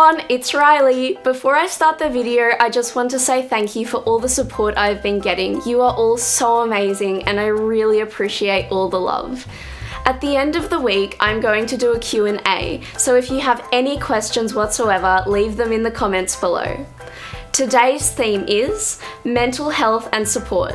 everyone, it's Riley. Before I start the video, I just want to say thank you for all the support I've been getting. You are all so amazing and I really appreciate all the love. At the end of the week, I'm going to do a Q&A, so if you have any questions whatsoever, leave them in the comments below. Today's theme is mental health and support.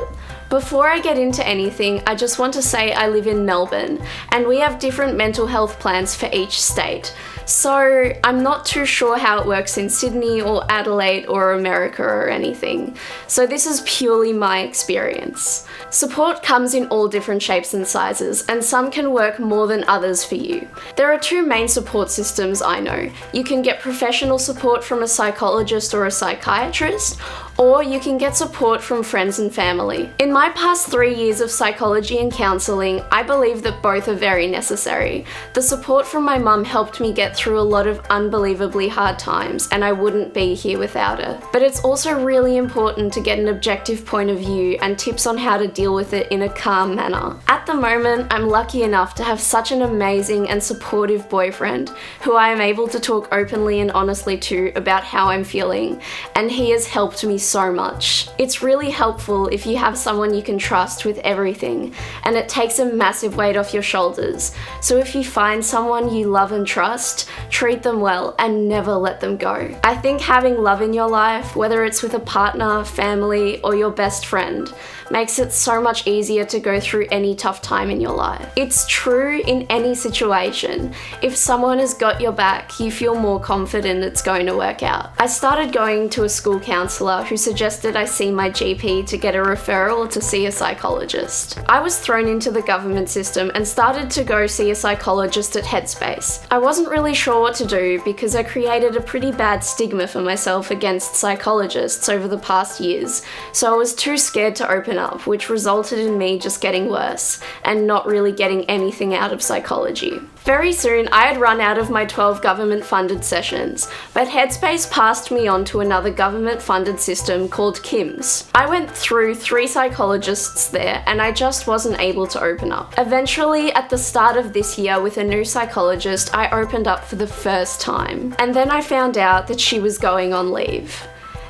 Before I get into anything, I just want to say I live in Melbourne and we have different mental health plans for each state. So I'm not too sure how it works in Sydney or Adelaide or America or anything. So this is purely my experience. Support comes in all different shapes and sizes, and some can work more than others for you. There are two main support systems I know. You can get professional support from a psychologist or a psychiatrist, or you can get support from friends and family. In my past 3 years of psychology and counselling, I believe that both are very necessary. The support from my mum helped me get through a lot of unbelievably hard times, and I wouldn't be here without her. But it's also really important to get an objective point of view and tips on how to deal with it in a calm manner. At the moment, I'm lucky enough to have such an amazing and supportive boyfriend who I am able to talk openly and honestly to about how I'm feeling, and he has helped me so much. It's really helpful if you have someone you can trust with everything, and it takes a massive weight off your shoulders. So if you find someone you love and trust, treat them well and never let them go. I think having love in your life, whether it's with a partner, family, or your best friend, makes it so much easier to go through any tough time in your life. It's true in any situation. If someone has got your back, you feel more confident it's going to work out. I started going to a school counsellor who suggested I see my GP to get a referral to see a psychologist. I was thrown into the government system and started to go see a psychologist at Headspace. I wasn't really sure what to do because I created a pretty bad stigma for myself against psychologists over the past years, so I was too scared to open up, which resulted in me just getting worse and not really getting anything out of psychology. Very soon, I had run out of my 12 government-funded sessions, but Headspace passed me on to another government-funded system called KIMS. I went through 3 psychologists there and I just wasn't able to open up. Eventually, at the start of this year with a new psychologist, I opened up for the first time, and then I found out that she was going on leave.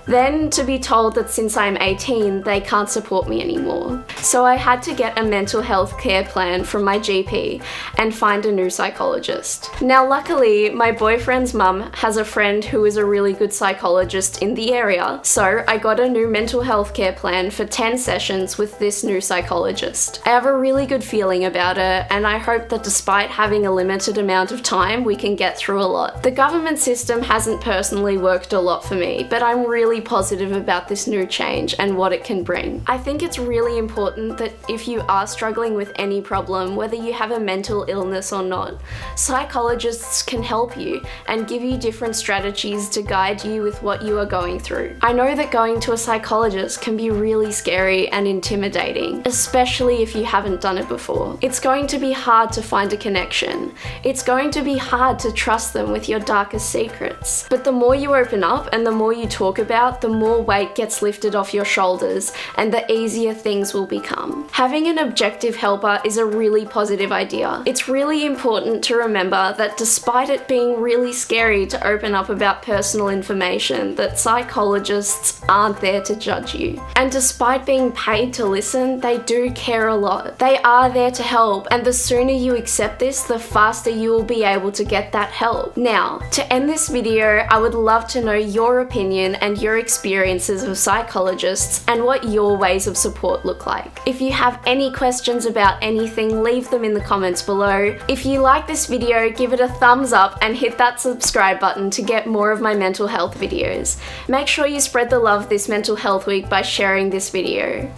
Then to be told that since I'm 18, they can't support me anymore. So I had to get a mental health care plan from my GP and find a new psychologist. Now luckily, my boyfriend's mum has a friend who is a really good psychologist in the area, so I got a new mental health care plan for 10 sessions with this new psychologist. I have a really good feeling about her, and I hope that despite having a limited amount of time, we can get through a lot. The government system hasn't personally worked a lot for me, but I'm really positive about this new change and what it can bring. I think it's really important that if you are struggling with any problem, whether you have a mental illness or not, psychologists can help you and give you different strategies to guide you with what you are going through. I know that going to a psychologist can be really scary and intimidating, especially if you haven't done it before. It's going to be hard to find a connection. It's going to be hard to trust them with your darkest secrets. But the more you open up and the more you talk about, the more weight gets lifted off your shoulders and the easier things will become. Having an objective helper is a really positive idea. It's really important to remember that despite it being really scary to open up about personal information, that psychologists aren't there to judge you. And despite being paid to listen, they do care a lot. They are there to help, and the sooner you accept this, the faster you will be able to get that help. Now, to end this video, I would love to know your opinion and your experiences of psychologists and what your ways of support look like. If you have any questions about anything, leave them in the comments below. If you like this video, give it a thumbs up and hit that subscribe button to get more of my mental health videos. Make sure you spread the love this mental health week by sharing this video.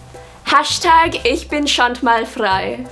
#Ich bin schon mal frei.